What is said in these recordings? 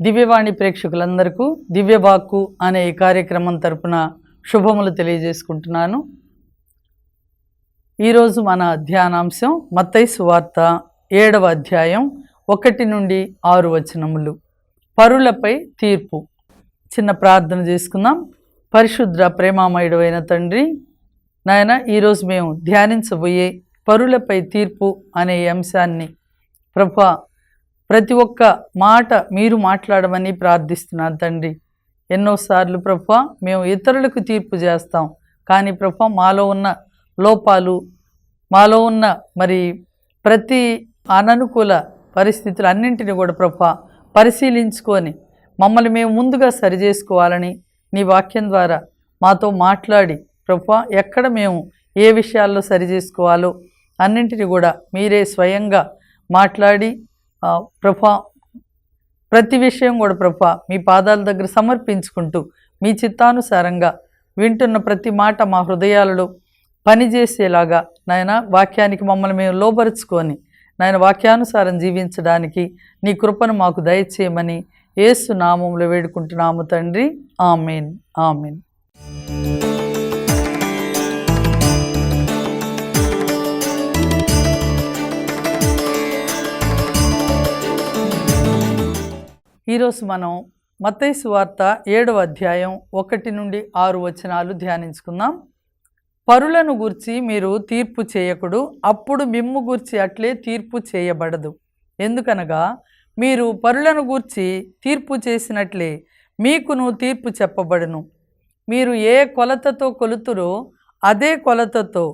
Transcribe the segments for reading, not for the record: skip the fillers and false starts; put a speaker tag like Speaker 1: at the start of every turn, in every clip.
Speaker 1: దివ్యవాణి ప్రేక్షకులందరికీ దివ్యవాక్కు అనే ఈ కార్యక్రమం తరపున శుభములు తెలియజేసుకుంటున్నాను. ఈరోజు మన ధ్యానాంశం మత్తయి సువార్త 7వ అధ్యాయం 1 నుండి 6 వచనములు. పరులపై తీర్పు. చిన్న ప్రార్థన చేసుకుందాం. పరిశుద్ర ప్రేమామయుడైన తండ్రి, నాయన, ఈరోజు మేము ధ్యానించబోయే పరులపై తీర్పు అనే అంశాన్ని ప్రభా ప్రతి ఒక్క మాట మీరు మాట్లాడమని ప్రార్థిస్తున్నాను తండ్రి. ఎన్నోసార్లు ప్రభా మేము ఇతరులకు తీర్పు చేస్తాం, కానీ ప్రభా మాలో ఉన్న లోపాలు, మాలో ఉన్న ప్రతి అననుకూల పరిస్థితులు అన్నింటినీ కూడా ప్రభా పరిశీలించుకొని మమ్మల్ని మేము ముందుగా సరిచేసుకోవాలని నీ వాక్యం ద్వారా మాతో మాట్లాడి ప్రభా ఎక్కడ మేము ఏ విషయాల్లో సరిచేసుకోవాలో అన్నింటినీ కూడా మీరే స్వయంగా మాట్లాడి ప్రభా ప్రతి విషయం కూడా ప్రభా మీ పాదాల దగ్గర సమర్పించుకుంటూ మీ చిత్తానుసారంగా వింటున్న ప్రతి మాట మా హృదయాలలో పనిచేసేలాగా నాయన వాక్యానికి మమ్మల్ని మేము లోబరుచుకొని నాయన వాక్యానుసారం జీవించడానికి నీ కృపను మాకు దయచేయమని యేసు నామములో వేడుకుంటున్నాము తండ్రి. ఆమేన్, ఆమేన్. ఈరోజు మనం మత్తయి సువార్త 7వ అధ్యాయం 1 నుండి 6 వచనాలు ధ్యానించుకుందాం. పరులను గూర్చి మీరు తీర్పు చేయకుడు, అప్పుడు మిమ్ము గూర్చి అట్లే తీర్పు చేయబడదు. ఎందుకనగా మీరు పరులను గూర్చి తీర్పు చేసినట్లే మీకును తీర్పు చెప్పబడును. మీరు ఏ కొలతతో కొలుతురో అదే కొలతతో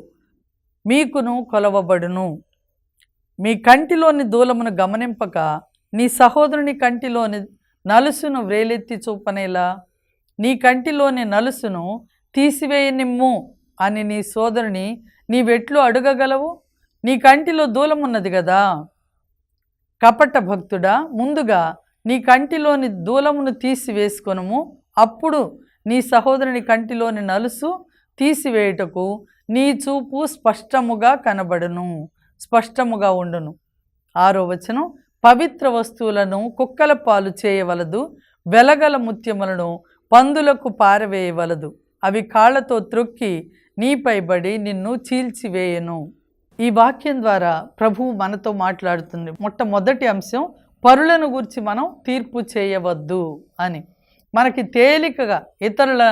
Speaker 1: మీకును కొలవబడును. మీ కంటిలోని దూలమును గమనింపక నీ సహోదరుని కంటిలోని నలుసును వ్రేలెత్తి చూపనేలా నీ కంటిలోని నలుసును తీసివేయనిమ్ము అని నీ సోదరుని నీవెట్లు అడగగలవు? నీ కంటిలో దూలమున్నది కదా. కపట భక్తుడా, ముందుగా నీ కంటిలోని దూలమును తీసివేసుకొనుము, అప్పుడు నీ సహోదరుని కంటిలోని నలుసు తీసివేయుటకు నీ చూపు స్పష్టముగా కనబడును, స్పష్టముగా ఉండును. 6వ వచనం, పవిత్ర వస్తువులను కుక్కల పాలు చేయవలదు, వెలగల ముత్యములను పందులకు పారవేయవలదు, అవి కాళ్లతో త్రొక్కి నీపై బడి నిన్ను చీల్చివేయను. ఈ వాక్యం ద్వారా ప్రభువు మనతో మాట్లాడుతుంది. మొట్టమొదటి అంశం, పరులను గురించి మనం తీర్పు చేయవద్దు అని. మనకి తేలికగా ఇతరుల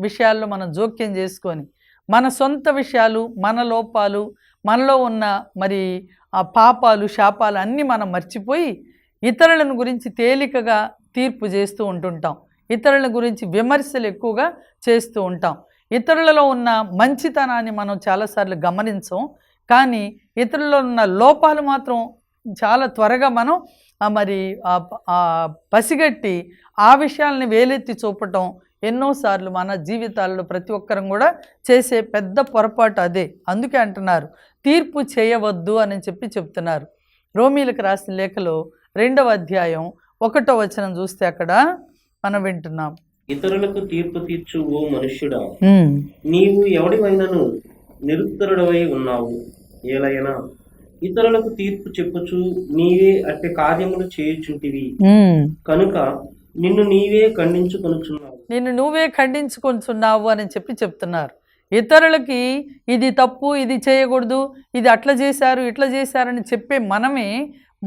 Speaker 1: విషయాల్లో మనం జోక్యం చేసుకొని మన సొంత విషయాలు, మన లోపాలు, మనలో ఉన్న ఆ పాపాలు, శాపాలు అన్నీ మనం మర్చిపోయి ఇతరులను గురించి తేలికగా తీర్పు చేస్తూ ఉంటుంటాం. ఇతరుల గురించి విమర్శలు ఎక్కువగా చేస్తూ ఉంటాం. ఇతరులలో ఉన్న మంచితనాన్ని మనం చాలాసార్లు గమనించం, కానీ ఇతరులలో ఉన్న లోపాలు మాత్రం చాలా త్వరగా మనం పసిగట్టి ఆ విషయాలని వేలెత్తి చూపటం ఎన్నోసార్లు మన జీవితాల్లో ప్రతి ఒక్కరం కూడా చేసే పెద్ద పొరపాటు అదే. అందుకే అంటున్నారు తీర్పు చేయవద్దు అని చెప్తున్నారు. రోమీలకు రాసిన లేఖలో 2వ అధ్యాయం 1వ వచనం చూస్తే అక్కడ మనం వింటున్నాం,
Speaker 2: ఇతరులకు తీర్పు తీర్చు ఓ మనుష్యుడా, నీవు ఎవడివైనను నిరుత్తరుడవై ఉన్నావు. ఏలైనా ఇతరులకు తీర్పు చెప్పుచు నీవే అట్టి కార్యములు చేయుచుంటివి కనుక నిన్ను నువ్వే ఖండించుకొనుచున్నావు అని చెప్తున్నారు. ఇతరులకి ఇది తప్పు, ఇది చేయకూడదు, ఇది అట్లా చేశారు, ఇట్లా చేశారని చెప్పే మనమే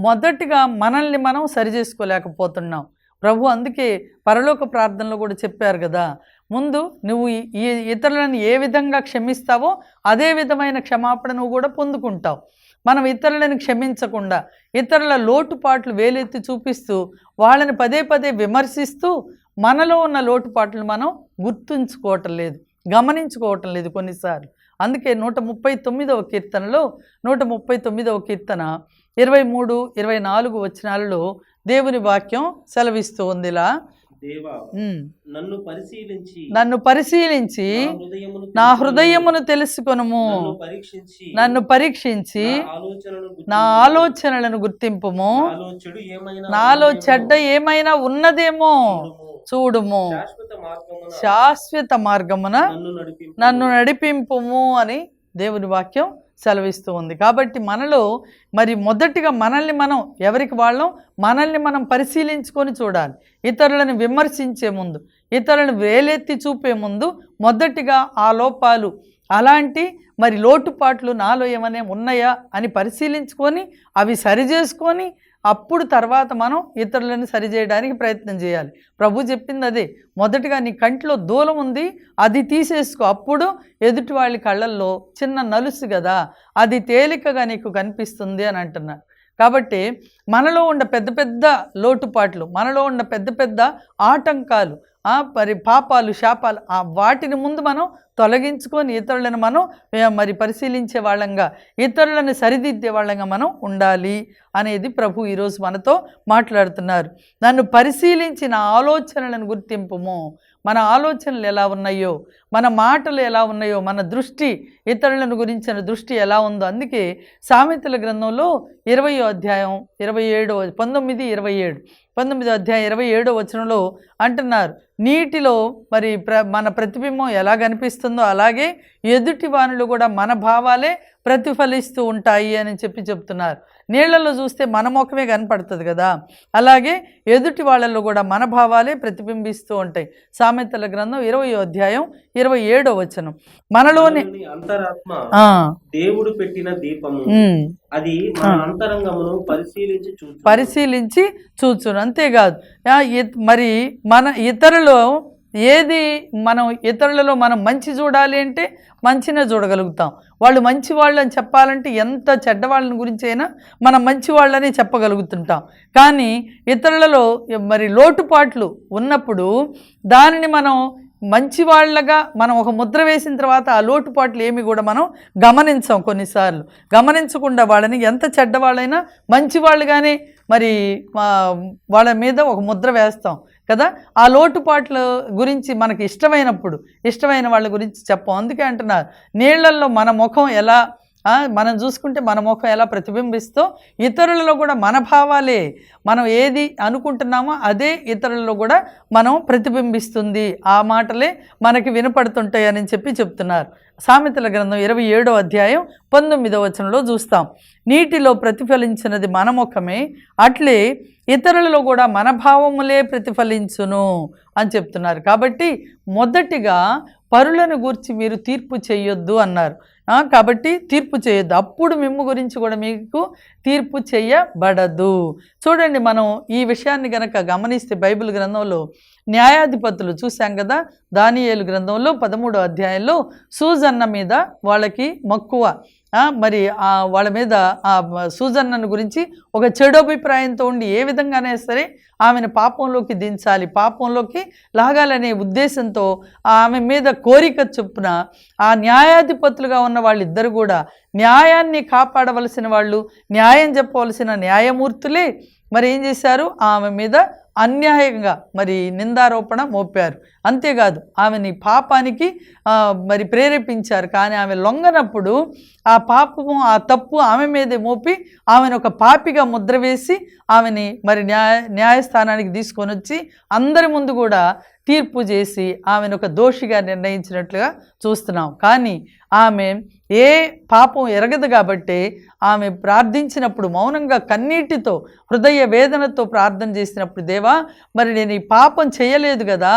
Speaker 2: మొదటిగా మనల్ని మనం సరిచేసుకోలేకపోతున్నాం. ప్రభు అందుకే పరలోక ప్రార్థనలో కూడా చెప్పారు కదా, ముందు నువ్వు ఈ ఇతరులను ఏ విధంగా క్షమిస్తావో అదే విధమైన క్షమాపణ నువ్వు కూడా పొందుకుంటావు. మనం ఇతరులను క్షమించకుండా ఇతరుల లోటుపాట్లు వేలెత్తి చూపిస్తూ వాళ్ళని పదే పదే విమర్శిస్తూ మనలో ఉన్న లోటుపాట్లు మనం గుర్తుంచుకోవటం లేదు, గమనించుకోవటం లేదు కొన్నిసార్లు. అందుకే 139వ కీర్తనలో 139వ కీర్తన 23, 24 వచనాలలో దేవుని వాక్యం సెలవిస్తూ ఉందిలా, నన్ను పరిశీలించి నా హృదయమును తెలుసుకొనుము, నన్ను పరీక్షించి నా ఆలోచనలను గుర్తింపుము, నాలో చెడ్డ ఏమైనా ఉన్నదేమో చూడుము, శాశ్వత మార్గమున నన్ను నడిపింపుము అని దేవుని వాక్యం సెలవిస్తూ ఉంది. కాబట్టి మనలో మరి మొదటిగా మనల్ని మనం ఎవరికి వాళ్ళం మనల్ని మనం పరిశీలించుకొని చూడాలి. ఇతరులను విమర్శించే ముందు, ఇతరులను వేలెత్తి చూపే ముందు మొదటిగా ఆ లోపాలు అలాంటి మరి లోటుపాట్లు నాలో ఏమైనా ఉన్నాయా అని పరిశీలించుకొని అవి సరిచేసుకొని అప్పుడు తర్వాత మనం ఇతరులను సరిచేయడానికి ప్రయత్నం చేయాలి. ప్రభు చెప్పింది అదే, మొదటగా నీ కంటిలో దూలం ఉంది అది తీసేసుకో, అప్పుడు ఎదుటి వాళ్ళ కళ్ళల్లో చిన్న నలుసు కదా అది తేలికగా నీకు కనిపిస్తుంది అని అంటున్నారు. కాబట్టి మనలో ఉన్న పెద్ద పెద్ద లోటుపాట్లు, మనలో ఉన్న పెద్ద పెద్ద ఆటంకాలు, మరి పాపాలు శాపాలు వాటిని ముందు మనం తొలగించుకొని ఇతరులను మనం మరి పరిశీలించే వాళ్ళంగా, ఇతరులను సరిదిద్దే వాళ్ళంగా మనం ఉండాలి అనేది ప్రభు ఈరోజు మనతో మాట్లాడుతున్నారు. నన్ను పరిశీలించి నా ఆలోచనలను గుర్తింపుము. మన ఆలోచనలు ఎలా ఉన్నాయో, మన మాటలు ఎలా ఉన్నాయో, మన దృష్టి ఇతరులను గురించిన దృష్టి ఎలా ఉందో. అందుకే సామెతల గ్రంథంలో 20వ అధ్యాయం 19వ అధ్యాయం 27వ వచనంలో అంటున్నారు, నీటిలో మరి మన ప్రతిబింబం ఎలా కనిపిస్తుందో అలాగే ఎదుటి వానులు కూడా మన భావాలే ప్రతిఫలిస్తూ ఉంటాయి అని చెప్తున్నారు. నీళ్లలో చూస్తే మన ముఖమే కనపడుతుంది కదా, అలాగే ఎదుటి వాళ్ళల్లో కూడా మన భావాలే ప్రతిబింబిస్తూ ఉంటాయి. సామెతల గ్రంథం 20వ అధ్యాయం 27వ వచనం. మనలోని
Speaker 3: అంతరాత్మ దేవుడు పెట్టిన దీపము, అది మన అంతరంగమును పరిశీలించి చూచును. అంతేకాదు మరి మన ఇతరులో ఏది మనం ఇతరులలో మనం మంచి చూడాలి అంటే మంచినే చూడగలుగుతాం. వాళ్ళు మంచి వాళ్ళు అని చెప్పాలంటే ఎంత చెడ్డవాళ్ళని గురించి అయినా మనం మంచి వాళ్ళని చెప్పగలుగుతుంటాం. కానీ ఇతరులలో మరి లోటుపాట్లు ఉన్నప్పుడు దానిని మనం మంచి వాళ్ళగా మనం ఒక ముద్ర వేసిన తర్వాత ఆ లోటుపాట్లు ఏమి కూడా మనం గమనించాం. కొన్నిసార్లు గమనించకుండా వాళ్ళని ఎంత చెడ్డవాళ్ళైనా మంచి వాళ్ళుగానే మరి వాళ్ళ మీద ఒక ముద్ర వేస్తాం కదా. ఆ లోటుపాట్ల గురించి మనకి ఇష్టమైన వాళ్ళ గురించి చెప్పం. అందుకే అంటున్నారు, నీళ్లలో మన ముఖం ఎలా మనం చూసుకుంటే మన ముఖం ఎలా ప్రతిబింబిస్తో ఇతరులలో కూడా మన భావాలే, మనం ఏది అనుకుంటున్నామో అదే ఇతరులలో కూడా మనం ప్రతిబింబిస్తుంది, ఆ మాటలే మనకి వినపడుతుంటాయి అని చెప్తున్నారు. సామెతల గ్రంథం 27వ అధ్యాయం 19వ వచనంలో చూస్తాం, నీటిలో ప్రతిఫలించినది మన ముఖమే, అట్లే ఇతరులలో కూడా మన భావములే ప్రతిఫలించును అని చెప్తున్నారు. కాబట్టి మొదటిగా పరులను గూర్చి మీరు తీర్పు చేయొద్దు అన్నారు. కాబట్టి తీర్పు చేయొద్దు, అప్పుడు మిమ్ము గురించి కూడా మీకు తీర్పు చేయబడదు. చూడండి, మనం ఈ విషయాన్ని గనక గమనిస్తే బైబిల్ గ్రంథంలో న్యాయాధిపతులు చూసాం కదా. దానియేలు గ్రంథంలో 13వ అధ్యాయంలో సూజన్న మీద వాళ్ళకి మక్కువ, మరి వాళ్ళ మీద సూజన్నను గురించి ఒక చెడు అభిప్రాయంతో ఉండి ఏ విధంగానే సరే ఆమెను పాపంలోకి దించాలి, పాపంలోకి లాగాలనే ఉద్దేశంతో ఆమె మీద కోరిక చొప్పున ఆ న్యాయాధిపతులుగా ఉన్న వాళ్ళిద్దరు కూడా న్యాయాన్ని కాపాడవలసిన వాళ్ళు, న్యాయం చెప్పవలసిన న్యాయమూర్తులే మరి ఏం చేశారు, ఆమె మీద అన్యాయంగా మరి నిందారోపణ మోపారు. అంతేకాదు ఆమెని పాపానికి మరి ప్రేరేపించారు. కానీ ఆమె లొంగనప్పుడు ఆ పాపము, ఆ తప్పు ఆమె మీదే మోపి ఆమెను ఒక పాపిగా ముద్ర వేసి ఆమెని మరి న్యాయస్థానానికి తీసుకొని వచ్చి అందరి ముందు కూడా తీర్పు చేసి ఆమెను ఒక దోషిగా నిర్ణయించినట్లుగా చూస్తున్నాం. కానీ ఆమె ఏ పాపం ఎరగదు కాబట్టి ఆమె ప్రార్థించినప్పుడు మౌనంగా కన్నీటితో హృదయ వేదనతో ప్రార్థన చేసినప్పుడు, దేవా మరి నేను ఈ పాపం చేయలేదు కదా,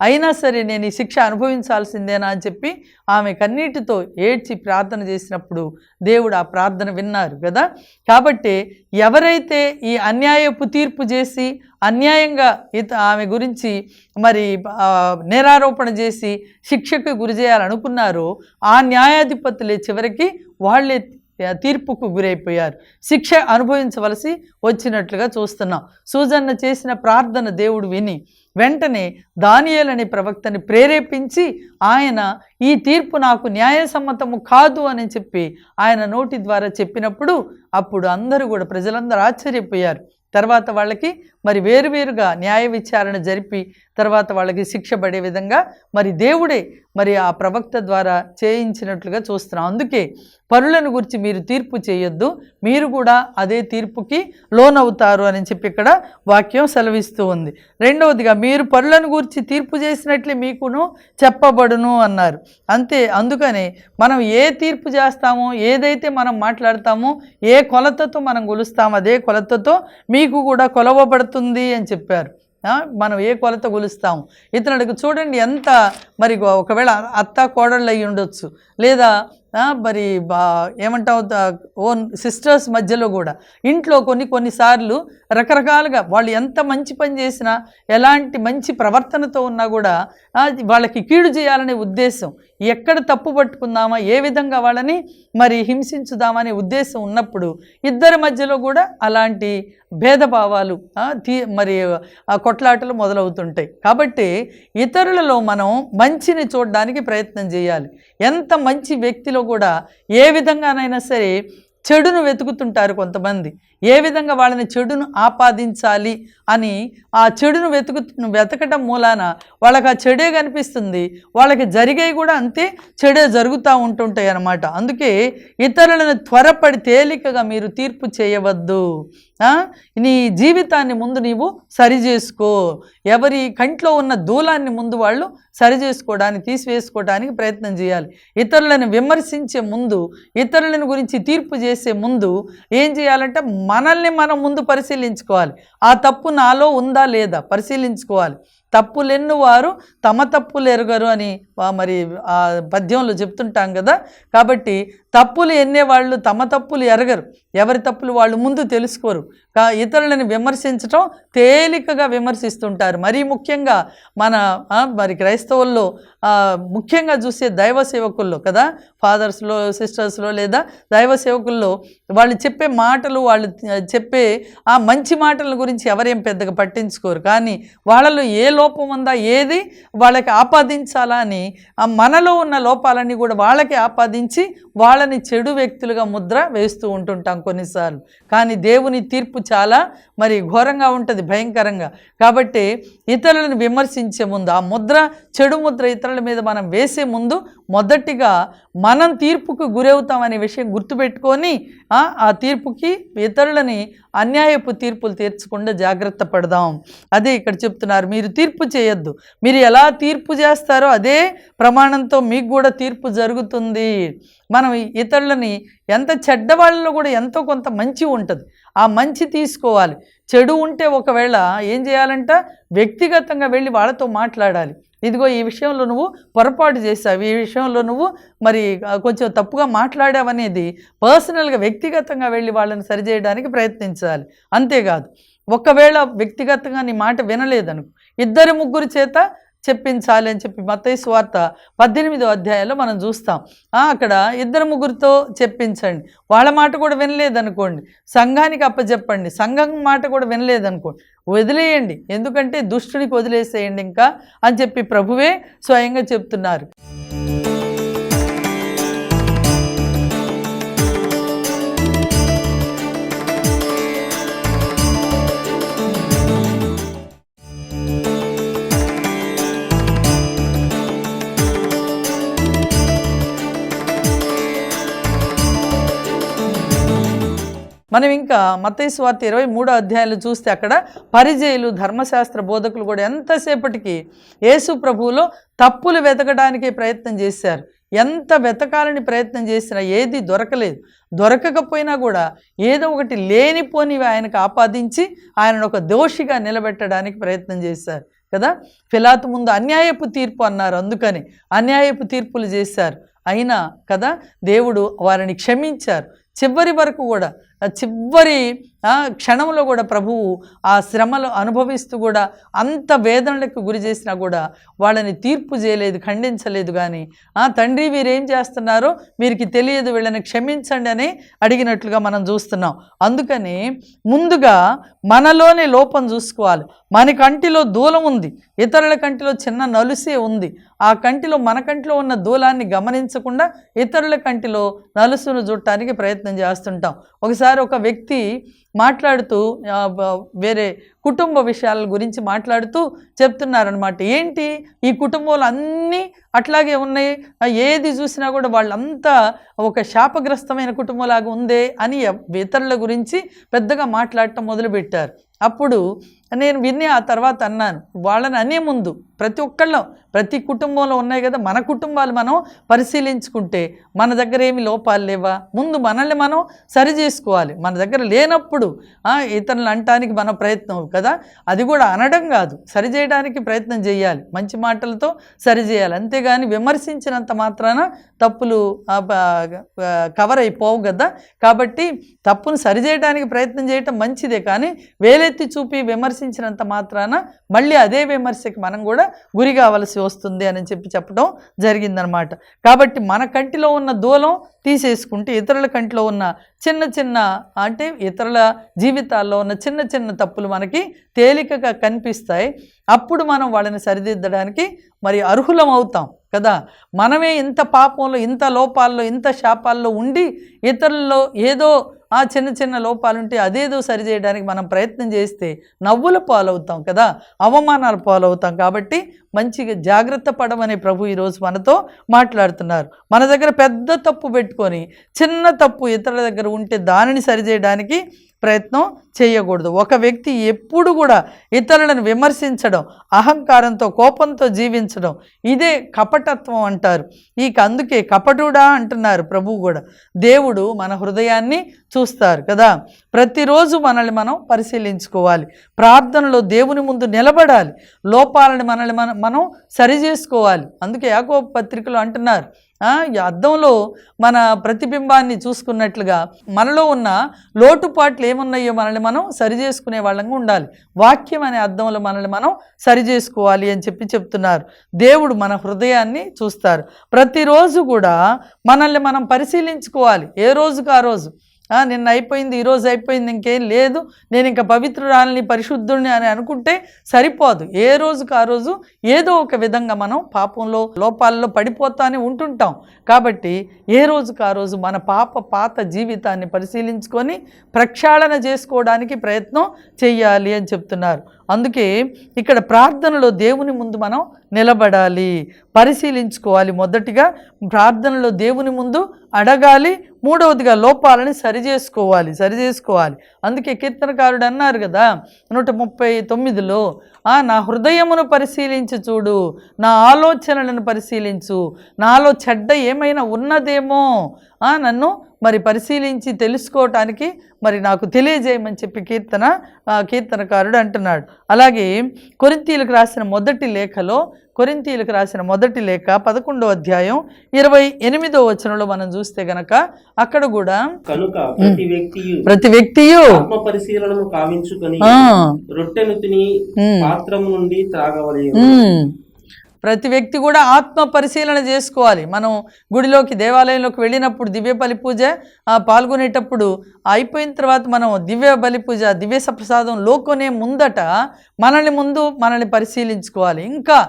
Speaker 3: అయినా సరే నేను ఈ శిక్ష అనుభవించాల్సిందేనా అని చెప్పి ఆమె కన్నీటితో ఏడ్చి ప్రార్థన చేసినప్పుడు దేవుడు ఆ ప్రార్థన విన్నారు కదా. కాబట్టి ఎవరైతే ఈ అన్యాయపు తీర్పు చేసి అన్యాయంగా ఆమె గురించి మరి నేరారోపణ చేసి శిక్షకు గురి చేయాలనుకున్నారో ఆ న్యాయాధిపతులే చివరికి వాళ్ళే తీర్పుకు గురైపోయారు, శిక్ష అనుభవించవలసి వచ్చినట్లుగా చూస్తున్నాం. సూజన్న చేసిన ప్రార్థన దేవుడు విని వెంటనే దానియేలు ప్రవక్తని ప్రేరేపించి ఆయన ఈ తీర్పు నాకు న్యాయసమ్మతము కాదు అని చెప్పి ఆయన నోటి ద్వారా చెప్పినప్పుడు అప్పుడు అందరూ కూడా ప్రజలందరూ ఆశ్చర్యపోయారు. తర్వాత వాళ్ళకి
Speaker 2: మరి వేరువేరుగా న్యాయ విచారణ జరిపి తర్వాత వాళ్ళకి శిక్ష పడే విధంగా మరి దేవుడే మరి ఆ ప్రవక్త ద్వారా చేయించినట్లుగా చూస్తున్నాం. అందుకే పరులను గురించి మీరు తీర్పు చేయొద్దు, మీరు కూడా అదే తీర్పుకి లోనవుతారు అని చెప్పి ఇక్కడ వాక్యం సెలవిస్తూ ఉంది. రెండవదిగా మీరు పరులను గురించి తీర్పు చేసినట్లే మీకును చెప్పబడును అన్నారు. అంతే, అందుకనే మనం ఏ తీర్పు చేస్తామో, ఏదైతే మనం మాట్లాడతామో, ఏ కొలతతో మనం కొలుస్తామో అదే కొలతతో మీకు కూడా కొలవబడుతుంది అని చెప్పారు. మనం ఏ కొలత కొలుస్తాము. ఇతనుడికి చూడండి ఎంత మరి ఒకవేళ అత్త కోడళ్ళు అయి ఉండొచ్చు, లేదా మరి ఏమంటావు ఓన్ సిస్టర్స్ మధ్యలో కూడా ఇంట్లో కొన్నిసార్లు రకరకాలుగా వాళ్ళు ఎంత మంచి పని చేసినా, ఎలాంటి మంచి ప్రవర్తనతో ఉన్నా కూడా వాళ్ళకి కీడు చేయాలనే ఉద్దేశం, ఎక్కడ తప్పు పట్టుకుందామా, ఏ విధంగా వాళ్ళని మరి హింసించుదామనే ఉద్దేశం ఉన్నప్పుడు ఇద్దరి మధ్యలో కూడా అలాంటి భేదభావాలు మరి కొట్లాటలు మొదలవుతుంటాయి. కాబట్టి ఇతరులలో మనం మంచిని చూడడానికి ప్రయత్నం చేయాలి. ఎంత మంచి వ్యక్తిలో కూడా ఏ విధంగానైనా సరే చెడును వెతుకుతుంటారు కొంతమంది. ఏ విధంగా వాళ్ళని చెడును ఆపాదించాలి అని ఆ చెడును వెతకటం మూలాన వాళ్ళకి ఆ చెడే కనిపిస్తుంది, వాళ్ళకి జరిగేవి కూడా అంతే చెడే జరుగుతూ ఉంటుంటాయి అన్నమాట. అందుకే ఇతరులను త్వరపడి తేలికగా మీరు తీర్పు చేయవద్దు. నీ జీవితాన్ని ముందు నీవు సరిచేసుకో. ఎవరి కంట్లో ఉన్న దూలాన్ని ముందు వాళ్ళు సరిచేసుకోవడానికి, తీసివేసుకోవడానికి ప్రయత్నం చేయాలి. ఇతరులను విమర్శించే ముందు, ఇతరులను గురించి తీర్పు చేసే ముందు ఏం చేయాలంటే మనల్ని మనం ముందు పరిశీలించుకోవాలి. ఆ తప్పు నాలో ఉందా లేదా పరిశీలించుకోవాలి. తప్పులెన్ను వారు తమ తప్పులు ఎరుగరు అని మరి ఆ పద్యంలో చెప్తుంటాం కదా. కాబట్టి తప్పులు ఎన్నేవాళ్ళు తమ తప్పులు ఎరగరు, ఎవరి తప్పులు వాళ్ళు ముందు తెలుసుకోరు. ఇతరులను విమర్శించటం తేలికగా విమర్శిస్తుంటారు. మరీ ముఖ్యంగా మన మరి క్రైస్తవుల్లో ముఖ్యంగా చూసే దైవ సేవకుల్లో కదా, ఫాదర్స్లో, సిస్టర్స్లో లేదా దైవ సేవకుల్లో వాళ్ళు చెప్పే మాటలు, వాళ్ళు చెప్పే ఆ మంచి మాటల గురించి ఎవరేం పెద్దగా పట్టించుకోరు. కానీ వాళ్ళలో ఏ లోపం ఉందా, ఏది వాళ్ళకి ఆపాదించాలా అని మనలో ఉన్న లోపాలన్నీ కూడా వాళ్ళకి ఆపాదించి వాళ్ళని చెడు వ్యక్తులుగా ముద్ర వేస్తూ ఉంటుంటాం కొన్నిసార్లు. కానీ దేవుని తీర్పు చాలా మరి ఘోరంగా ఉంటుంది, భయంకరంగా. కాబట్టి ఇతరులను విమర్శించే ముందు, ఆ ముద్ర, చెడు ముద్ర ఇతరుల మీద మనం వేసే ముందు మొదటిగా మనం తీర్పుకు గురవుతామనే విషయం గుర్తుపెట్టుకొని ఆ తీర్పుకి ఇతరులని అన్యాయపు తీర్పులు తీర్చకుండా జాగ్రత్త పడదాం. అదే ఇక్కడ చెప్తున్నారు, మీరు తీర్పు చేయొద్దు. మీరు ఎలా తీర్పు చేస్తారో అదే ప్రమాణంతో మీకు కూడా తీర్పు జరుగుతుంది. మనం ఇతరులని ఎంత చెడ్డవాళ్ళలో కూడా ఎంతో కొంత మంచి ఉంటుంది, ఆ మంచి తీసుకోవాలి. చెడు ఉంటే ఒకవేళ ఏం చేయాలంట, వ్యక్తిగతంగా వెళ్ళి వాళ్ళతో మాట్లాడాలి. ఇదిగో ఈ విషయంలో నువ్వు పొరపాటు చేసావు, ఈ విషయంలో నువ్వు మరి కొంచెం తప్పుగా మాట్లాడావనేది పర్సనల్గా వ్యక్తిగతంగా వెళ్ళి వాళ్ళని సరిచేయడానికి ప్రయత్నించాలి. అంతేకాదు ఒకవేళ వ్యక్తిగతంగా నీ మాట వినలేదనుకో, 2-3 చేత చెప్పించాలి అని చెప్పి మత్తయి సువార్త 18వ అధ్యాయంలో మనం చూస్తాం. అక్కడ 2-3తో చెప్పించండి. వాళ్ళ మాట కూడా వినలేదనుకోండి, సంఘానికి అప్పచెప్పండి. సంఘం మాట కూడా వినలేదనుకోండి, వదిలేయండి. ఎందుకంటే దుష్టునికి వదిలేసేయండి ఇంకా అని చెప్పి ప్రభువే స్వయంగా చెప్తున్నారు. మనం ఇంకా మత్తయి సువార్త 23వ అధ్యాయంలో చూస్తే అక్కడ పరిజేయులు, ధర్మశాస్త్ర బోధకులు కూడా ఎంతసేపటికి యేసు ప్రభువులో తప్పులు వెతకడానికే ప్రయత్నం చేశారు. ఎంత వెతకాలని ప్రయత్నం చేసినా ఏది దొరకలేదు. దొరకకపోయినా కూడా ఏదో ఒకటి లేనిపోనివి ఆయనకు ఆపాదించి ఆయనను ఒక దోషిగా నిలబెట్టడానికి ప్రయత్నం చేశారు కదా. పిలాతు ముందు అన్యాయపు తీర్పు అన్నారు, అందుకని అన్యాయపు తీర్పులు చేశారు. అయినా కదా దేవుడు వారిని క్షమించారు. చివరి వరకు కూడా, చివరి క్షణంలో కూడా ప్రభువు ఆ శ్రమలు అనుభవిస్తూ కూడా అంత వేదనలకు గురి చేసినా కూడా వాళ్ళని తీర్పు చేయలేదు, ఖండించలేదు. కానీ తండ్రి వీరేం చేస్తున్నారో వీరికి తెలియదు, వీళ్ళని క్షమించండి అని అడిగినట్లుగా మనం చూస్తున్నాం. అందుకని ముందుగా మనలోనే లోపం చూసుకోవాలి. మన కంటిలో దూలం ఉంది, ఇతరుల కంటిలో చిన్న నలుసే ఉంది. ఆ కంటిలో, మన కంటిలో ఉన్న దూలాన్ని గమనించకుండా ఇతరుల కంటిలో నలుసును చూడటానికి ప్రయత్నం చేస్తుంటాం. ఒకసారి ఒక వ్యక్తి మాట్లాడుతూ వేరే కుటుంబ విషయాల గురించి మాట్లాడుతూ చెప్తున్నారనమాట. ఏంటి ఈ కుటుంబాలు అన్నీ అట్లాగే ఉన్నాయి, ఏది చూసినా కూడా వాళ్ళంతా ఒక శాపగ్రస్తమైన కుటుంబంలాగా ఉందే అని ఇతరుల గురించి పెద్దగా మాట్లాడటం మొదలుపెట్టారు. అప్పుడు నేను విని ఆ తర్వాత అన్నాను, వాళ్ళని అనే ముందు ప్రతి కుటుంబంలో ఉన్నాయి కదా, మన కుటుంబాలు మనం పరిశీలించుకుంటే మన దగ్గర ఏమి లోపాలు లేవా, ముందు మనల్ని మనం సరి చేసుకోవాలి. మన దగ్గర లేనప్పుడు ఇతరులను అనటానికి మన ప్రయత్నం కదా, అది కూడా అనడం కాదు, సరి చేయడానికి ప్రయత్నం చేయాలి, మంచి మాటలతో సరి చేయాలి. అంతేగాని విమర్శించినంత మాత్రాన తప్పులు కవర్ అయిపోవు కదా. కాబట్టి తప్పును సరిచేయడానికి ప్రయత్నం చేయటం మంచిదే, కానీ వేలెత్తి చూపి విమర్శించినంత మాత్రాన మళ్ళీ అదే విమర్శకి మనం కూడా గురి కావలసి వస్తుంది అని చెప్పడం జరిగిందనమాట. కాబట్టి మన కంటిలో ఉన్న దూలం తీసేసుకుంటే ఇతరుల కంటిలో ఉన్న చిన్న చిన్న అంటే ఇతరుల జీవితాల్లో ఉన్న చిన్న చిన్న తప్పులు మనకి తేలికగా కనిపిస్తాయి. అప్పుడు మనం వాళ్ళని సరిదిద్దడానికి మరి అర్హులం అవుతాం కదా. మనమే ఇంత పాపంలో, ఇంత లోపాల్లో, ఇంత శాపాల్లో ఉండి ఇతరుల్లో ఏదో చిన్న చిన్న లోపాలుంటే అదేదో సరిచేయడానికి మనం ప్రయత్నం చేస్తే నవ్వుల పాలవుతాం కదా, అవమానాల పాలవుతాం. కాబట్టి మంచిగా జాగ్రత్త పడమని ప్రభు ఈరోజు మనతో మాట్లాడుతున్నారు. మన దగ్గర పెద్ద తప్పు పెట్టుకొని చిన్న తప్పు ఇతరుల దగ్గర ఉంటే దానిని సరిచేయడానికి ప్రయత్నం చేయకూడదు. ఒక వ్యక్తి ఎప్పుడు కూడా ఇతరులను విమర్శించడం, అహంకారంతో కోపంతో జీవించడం, ఇదే కపటత్వం అంటారు. అందుకే కపటుడా అంటున్నారు ప్రభువు కూడా. దేవుడు మన హృదయాన్ని చూస్తారు కదా. ప్రతిరోజు మనల్ని మనం పరిశీలించుకోవాలి, ప్రార్థనలో దేవుని ముందు నిలబడాలి, లోపాలను మనల్ని మనం సరి చేసుకోవాలి. అందుకే యాకోబు పత్రికలో అంటున్నారు, అద్దంలో మన ప్రతిబింబాన్ని చూసుకున్నట్లుగా మనలో ఉన్న లోటుపాట్లు ఏమున్నాయో మనల్ని మనం సరి చేసుకునే వాళ్ళంగా ఉండాలి. వాక్యం అనే అద్దంలో మనల్ని మనం సరి చేసుకోవాలి అని చెప్తున్నారు. దేవుడు మన హృదయాన్ని చూస్తారు. ప్రతిరోజు కూడా మనల్ని మనం పరిశీలించుకోవాలి. ఏ రోజుకు ఆ రోజు, నిన్న అయిపోయింది, ఈరోజు అయిపోయింది, ఇంకేం లేదు, నేను ఇంకా పవిత్రురాలని పరిశుద్ధుడిని అని అనుకుంటే సరిపోదు. ఏ రోజుకు ఆ రోజు ఏదో ఒక విధంగా మనం పాపంలో లోపాల్లో పడిపోతానే ఉంటుంటాం. కాబట్టి ఏ రోజుకు ఆ రోజు మన పాత జీవితాన్ని పరిశీలించుకొని ప్రక్షాళన చేసుకోవడానికి ప్రయత్నం చెయ్యాలి అని చెప్తున్నారు. అందుకే ఇక్కడ ప్రార్థనలో దేవుని ముందు మనం నిలబడాలి, పరిశీలించుకోవాలి. మొదటిగా ప్రార్థనలో దేవుని ముందు అడగాలి, మూడవదిగా లోపాలని సరిచేసుకోవాలి. అందుకే కీర్తనకారుడు అన్నారు కదా 139లో, నా హృదయమును పరిశీలించి చూడు, నా ఆలోచనలను పరిశీలించు, నాలో చెడ్డ ఏమైనా ఉన్నదేమో నన్ను మరి పరిశీలించి తెలుసుకోవటానికి మరి నాకు తెలియజేయమని చెప్పి కీర్తనకారుడు అంటున్నాడు. అలాగే కొరింథీయులకు రాసిన మొదటి లేఖ 11వ అధ్యాయం 28వ వచనంలో మనం చూస్తే గనక అక్కడ కూడా
Speaker 3: కనుక
Speaker 2: ప్రతి వ్యక్తియు
Speaker 3: ఆత్మ పరిశీలనను కావించుకొని రొట్టెను తిని పాత్రము నుండి త్రాగవలెను.
Speaker 2: ప్రతి వ్యక్తి కూడా ఆత్మ పరిశీలన చేసుకోవాలి. మనం గుడిలోకి, దేవాలయంలోకి వెళ్ళినప్పుడు దివ్య బలి పూజ పాల్గొనేటప్పుడు అయిపోయిన తర్వాత మనం దివ్య బలి పూజ, దివ్య సప్రసాదం లోకొనే ముందట మనల్ని పరిశీలించుకోవాలి. ఇంకా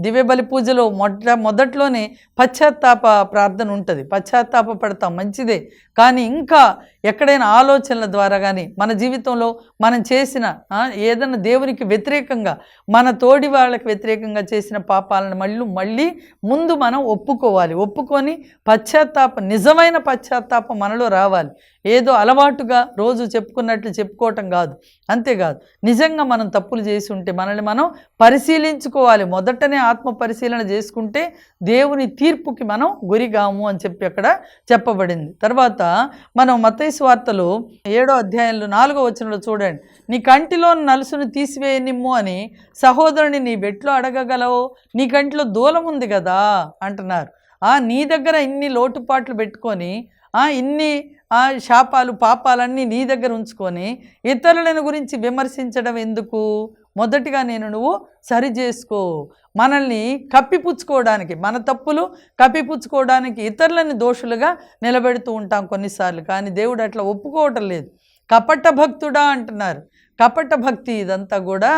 Speaker 2: దివ్య బలి పూజలో మొదట్లోనే పశ్చాత్తాప ప్రార్థన ఉంటుంది, పశ్చాత్తాప పడతాం, మంచిదే. కానీ ఇంకా ఎక్కడైనా ఆలోచనల ద్వారా కానీ మన జీవితంలో మనం చేసిన ఏదైనా దేవునికి వ్యతిరేకంగా, మన తోడి వాళ్ళకి వ్యతిరేకంగా చేసిన పాపాలను మళ్ళీ ముందు మనం ఒప్పుకొని నిజమైన పశ్చాత్తాపం మనలో రావాలి. ఏదో అలవాటుగా రోజు చెప్పుకున్నట్లు చెప్పుకోవటం కాదు. అంతేకాదు, నిజంగా మనం తప్పులు చేసి ఉంటే మనల్ని మనం పరిశీలించుకోవాలి. మొదటనే ఆత్మ పరిశీలన చేసుకుంటే దేవుని తీర్పుకి మనం గురిగాము అని చెప్పి అక్కడ చెప్పబడింది. తర్వాత మనం మత్తయి సువార్తలో 7వ అధ్యాయంలో 4వ వచనంలో చూడండి, నీ కంటిలో నలుసును తీసివేయనిమ్ము అని సహోదరుని నీ బెట్లో అడగగలవు, నీ కంటిలో దూలం ఉంది కదా అంటున్నారు. నీ దగ్గర ఇన్ని లోటుపాట్లు పెట్టుకొని ఇన్ని శాపాలు పాపాలన్నీ నీ దగ్గర ఉంచుకొని ఇతరులను గురించి విమర్శించడం ఎందుకు? మొదటిగా నువ్వు సరి చేసుకో. మనల్ని కప్పిపుచ్చుకోవడానికి, మన తప్పులు కప్పిపుచ్చుకోవడానికి ఇతరులని దోషులుగా నిలబెడుతూ ఉంటాం కొన్నిసార్లు. కానీ దేవుడు అట్లా ఒప్పుకోవటం లేదు. కపట భక్తుడా అంటున్నారు. కపట భక్తి ఇదంతా కూడా.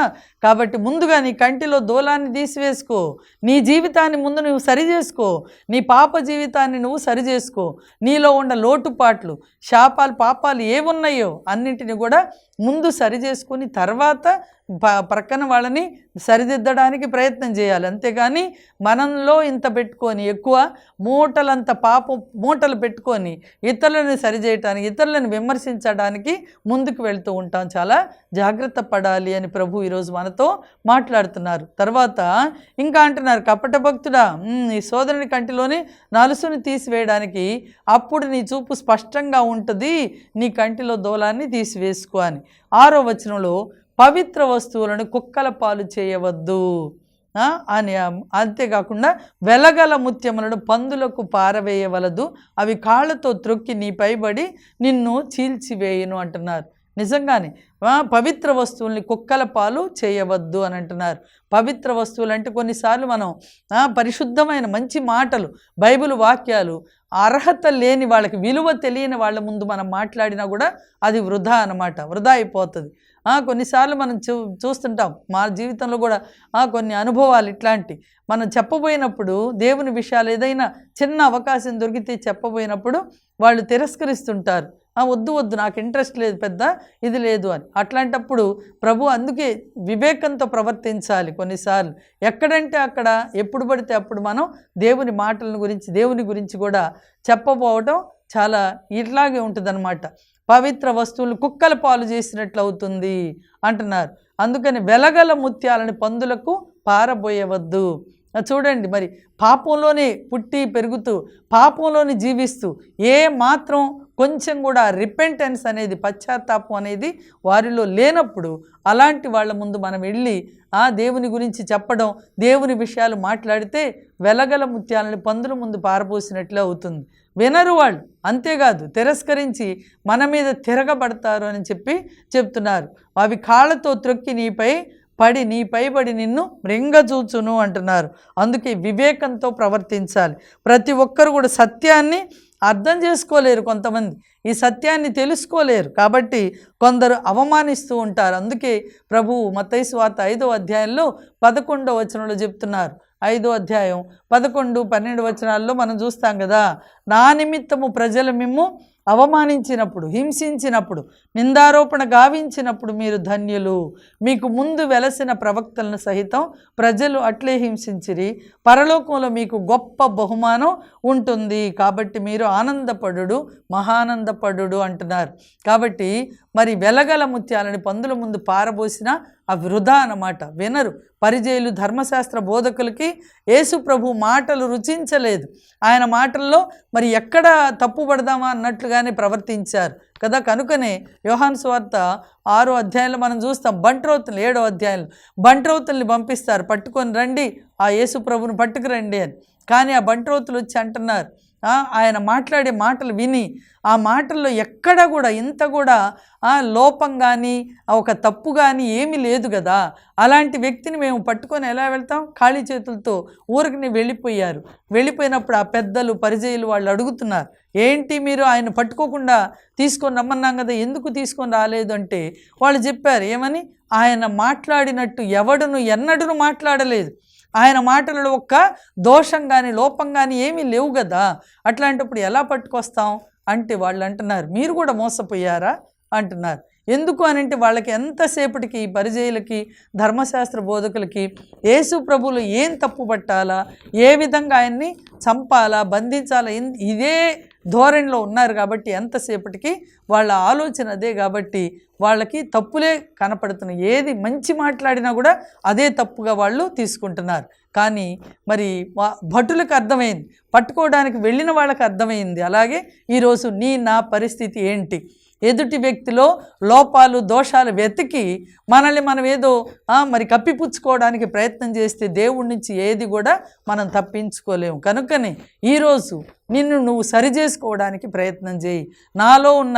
Speaker 2: కాబట్టి ముందుగా నీ కంటిలో దూలాన్ని తీసివేసుకో, నీ జీవితాన్ని ముందు నువ్వు సరి చేసుకో, నీ పాప జీవితాన్ని నువ్వు సరి చేసుకో, నీలో ఉన్న లోటుపాట్లు, శాపాలు, పాపాలు ఏమున్నాయో అన్నింటిని కూడా ముందు సరి చేసుకుని తర్వాత ప్రక్కన వాళ్ళని సరిదిద్దడానికి ప్రయత్నం చేయాలి. అంతేగాని మనంలో ఇంత పెట్టుకొని ఎక్కువ మూటలంత పాపం మూటలు పెట్టుకొని ఇతరులను సరిచేయటానికి, ఇతరులను విమర్శించడానికి ముందుకు వెళ్తూ ఉంటాం. చాలా జాగ్రత్త పడాలి అని ప్రభు ఈరోజు మనతో మాట్లాడుతున్నారు. తర్వాత ఇంకా అంటున్నారు, కపట భక్తుడా, నీ సోదరుని కంటిలోని నలుసుని తీసివేయడానికి అప్పుడు నీ చూపు స్పష్టంగా ఉంటుంది, నీ కంటిలో దూలాన్ని తీసివేసుకో అని. 6వ వచనంలో పవిత్ర వస్తువులను కుక్కల పాలు చేయవద్దు అని, అంతేకాకుండా వెలగల ముత్యములను పందులకు పారవేయవలదు, అవి కాళ్ళతో త్రొక్కి నీ పైబడి నిన్ను చీల్చివేయును అంటున్నారు. నిజంగానే పవిత్ర వస్తువుల్ని కుక్కల పాలు చేయవద్దు అని అంటున్నారు. పవిత్ర వస్తువులు అంటే కొన్నిసార్లు మనం పరిశుద్ధమైన మంచి మాటలు, బైబిల్ వాక్యాలు అర్హత లేని వాళ్ళకి, విలువ తెలియని వాళ్ళ ముందు మనం మాట్లాడినా కూడా అది వృధా అన్నమాట, వృధా అయిపోతుంది. కొన్నిసార్లు మనం చూస్తుంటాం మా జీవితంలో కూడా కొన్ని అనుభవాలు ఇట్లాంటి. మనం చెప్పబోయినప్పుడు దేవుని విషయాలు ఏదైనా చిన్న అవకాశం దొరికితే చెప్పబోయినప్పుడు వాళ్ళు తిరస్కరిస్తుంటారు, వద్దు వద్దు నాకు ఇంట్రెస్ట్ లేదు, పెద్ద ఇది లేదు అని. అట్లాంటప్పుడు ప్రభు అందుకే వివేకంతో ప్రవర్తించాలి. కొన్నిసార్లు ఎక్కడంటే అక్కడ ఎప్పుడు పడితే అప్పుడు మనం దేవుని మాటల గురించి, దేవుని గురించి కూడా చెప్పబోవడం చాలా ఇట్లాగే ఉంటుందన్నమాట. పవిత్ర వస్తువులు కుక్కల పాలు చేసినట్లు అవుతుంది అంటున్నారు. అందుకని వెలగల ముత్యాలను పందులకు పారబోయవద్దు. చూడండి, మరి పాపంలోనే పుట్టి పెరుగుతూ పాపంలోనే జీవిస్తూ ఏ మాత్రం కొంచెం కూడా రిపెంటెన్స్ అనేది, పశ్చాత్తాపం అనేది వారిలో లేనప్పుడు అలాంటి వాళ్ళ ముందు మనం వెళ్ళి దేవుని గురించి చెప్పడం, దేవుని విషయాలు మాట్లాడితే వెలగల ముత్యాలని పందుల ముందు పారబోసినట్లే అవుతుంది. వినరు వాళ్ళు, అంతేకాదు తిరస్కరించి మన మీద తిరగబడతారు అని చెప్తున్నారు. అవి కాళ్ళతో త్రొక్కి నీపై పడి నిన్ను మృంగజూచును అంటున్నారు. అందుకే వివేకంతో ప్రవర్తించాలి. ప్రతి ఒక్కరు కూడా సత్యాన్ని అర్థం చేసుకోలేరు, కొంతమంది ఈ సత్యాన్ని తెలుసుకోలేరు, కాబట్టి కొందరు అవమానిస్తూ ఉంటారు. అందుకే ప్రభువు మత్తయి సువార్త 5వ అధ్యాయంలో 11వ వచనంలో చెప్తున్నారు. 5వ అధ్యాయం 11, 12 వచనాల్లో మనం చూస్తాం కదా, నా నిమిత్తము ప్రజలు మిమ్ము అవమానించినప్పుడు, హింసించినప్పుడు, నిందారోపణ గావించినప్పుడు మీరు ధన్యులు. మీకు ముందు వెలసిన ప్రవక్తలను సహితం ప్రజలు అట్లే హింసించిరి, పరలోకంలో మీకు గొప్ప బహుమానం ఉంటుంది, కాబట్టి మీరు ఆనందపడు, మహానందపడు అంటున్నారు. కాబట్టి మరి వెలగల ముత్యాలని పందుల ముందు పారబోసిన అవి వృధా అన్నమాట, వినరు. పరిచయులు, ధర్మశాస్త్ర బోధకులకి యేసు ప్రభు మాటలు రుచించలేదు. ఆయన మాటల్లో మరి ఎక్కడ తప్పుపడదామా అన్నట్లుగానే ప్రవర్తించారు కదా. కనుకనే యోహాను సువార్త 6వ అధ్యాయంలో మనం చూస్తాం, బంట్రోతులు 7వ అధ్యాయంలో బంట్రోతుల్ని పంపిస్తారు, పట్టుకొని రండి, ఆ యేసు ప్రభుని పట్టుకురండి అని. కానీ ఆ బంట్రోతులు వచ్చి అంటున్నారు, ఆయన మాట్లాడే మాటలు విని ఆ మాటల్లో ఎక్కడ కూడా ఇంత కూడా లోపం కానీ ఒక తప్పు కానీ ఏమీ లేదు కదా. అలాంటి వ్యక్తిని మేము పట్టుకొని ఎలా వెళ్తాం? ఖాళీ చేతులతో ఊరికి వెళ్ళిపోయారు. వెళ్ళిపోయినప్పుడు ఆ పెద్దలు, పరిచయులు వాళ్ళు అడుగుతున్నారు, ఏంటి మీరు ఆయన పట్టుకోకుండా తీసుకొని రమ్మన్నాం కదా, ఎందుకు తీసుకొని రాలేదు అంటే వాళ్ళు చెప్పారు ఏమని, ఆయన మాట్లాడినట్టు ఎవడును ఎన్నడూ మాట్లాడలేదు, ఆయన మాటలలో ఒక్క దోషం కానీ లోపం కానీ ఏమీ లేవు కదా, అట్లాంటప్పుడు ఎలా పట్టుకొస్తాం అంటే వాళ్ళు అంటున్నారు, మీరు కూడా మోసపోయారా అంటున్నారు. ఎందుకు అనంటే వాళ్ళకి ఎంతసేపటికి పరిచయులకి, ధర్మశాస్త్ర బోధకులకి యేసు ప్రభువులు ఏం తప్పు పట్టాలా, ఏ విధంగా ఆయన్ని చంపాలా, బంధించాలా, ఇదే ధోరణిలో ఉన్నారు. కాబట్టి ఎంతసేపటికి వాళ్ళ ఆలోచన అదే, కాబట్టి వాళ్ళకి తప్పులే కనపడుతున్నాయి. ఏది మంచి మాట్లాడినా కూడా అదే తప్పుగా వాళ్ళు తీసుకుంటున్నారు. కానీ మరి భటులకు అర్థమైంది, పట్టుకోవడానికి వెళ్ళిన వాళ్ళకి అర్థమైంది. అలాగే ఈరోజు నా పరిస్థితి ఏంటి? ఎదుటి వ్యక్తిలో లోపాలు, దోషాలు వెతికి మనల్ని మనం ఏదో మరి కప్పిపుచ్చుకోవడానికి ప్రయత్నం చేస్తే దేవుడి నుంచి ఏది కూడా మనం తప్పించుకోలేము. కనుకనే ఈరోజు నిన్ను నువ్వు సరి చేసుకోవడానికి ప్రయత్నం చేయి. నాలో ఉన్న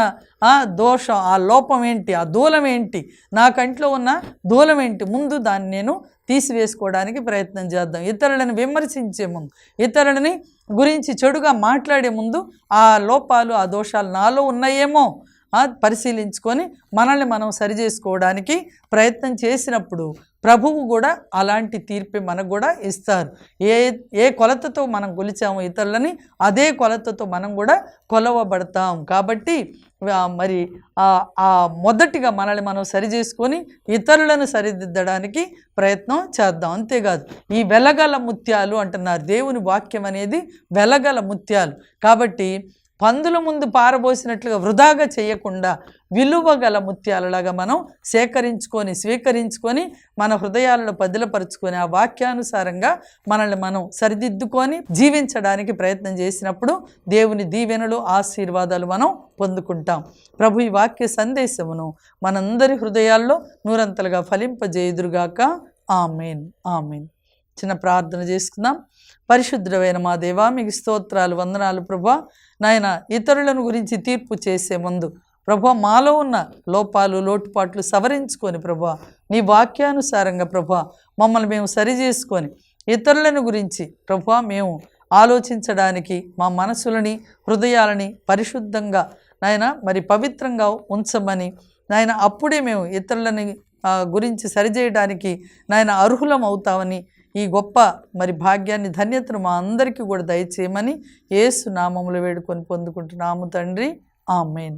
Speaker 2: దోషం, ఆ లోపం ఏంటి, ఆ దూలం ఏంటి, నా కంట్లో ఉన్న దూలం ఏంటి, ముందు దాన్ని నేను తీసివేసుకోవడానికి ప్రయత్నం చేద్దాం. ఇతరులను విమర్శించే ముందు, ఇతరులని గురించి చెడుగా మాట్లాడే ముందు ఆ లోపాలు, ఆ దోషాలు నాలో ఉన్నాయేమో పరిశీలించుకొని మనల్ని మనం సరి చేసుకోవడానికి ప్రయత్నం చేసినప్పుడు ప్రభువు కూడా అలాంటి తీర్పే మనకు కూడా ఇస్తారు. ఏ కొలతతో మనం కొలిచామో ఇతరులని అదే కొలతతో మనం కూడా కొలవబడతాం. కాబట్టి మరి మొదటిగా మనల్ని మనం సరి చేసుకొని ఇతరులను సరిదిద్దడానికి ప్రయత్నం చేద్దాం. అంతేకాదు ఈ వెలగల ముత్యాలు అంటున్నారు. దేవుని వాక్యం అనేది వెలగల ముత్యాలు. కాబట్టి పందుల ముందు పారబోసినట్లుగా వృధాగా చేయకుండా విలువగల ముత్యాలలాగా మనం స్వీకరించుకొని మన హృదయాలను పదిలపరుచుకొని ఆ వాక్యానుసారంగా మనల్ని మనం సరిదిద్దుకొని జీవించడానికి ప్రయత్నం చేసినప్పుడు దేవుని దీవెనలు ఆశీర్వాదాలు మనం పొందుకుంటాం. ప్రభు ఈ వాక్య సందేశమును మనందరి హృదయాల్లో నూరంతలుగా ఫలింపజేయుదురుగాక. ఆమేన్ ఆమేన్. చిన్న ప్రార్థన చేసుకుందాం. పరిశుద్ధమైన మా దేవా, మీకు స్తోత్రాలు, వందనాలు ప్రభా. నాయన, ఇతరులను గురించి తీర్పు చేసే ముందు ప్రభా మాలో ఉన్న లోపాలు లోటుపాట్లు సవరించుకొని ప్రభా నీ వాక్యానుసారంగా ప్రభా మమ్మల్ని మేము సరి చేసుకొని ఇతరులను గురించి ప్రభా మేము ఆలోచించడానికి మా మనసులని హృదయాలని పరిశుద్ధంగా నాయన మరి పవిత్రంగా ఉంచమని నాయన, అప్పుడే మేము ఇతరులని గురించి సరిచేయడానికి నాయన అర్హులం అవుతామని ఈ గొప్ప మరి భాగ్యాన్ని ధన్యతను మా అందరికీ కూడా దయచేయమని యేసు నామములో వేడుకొని పొందుకుంటున్నాము తండ్రి. ఆమేన్.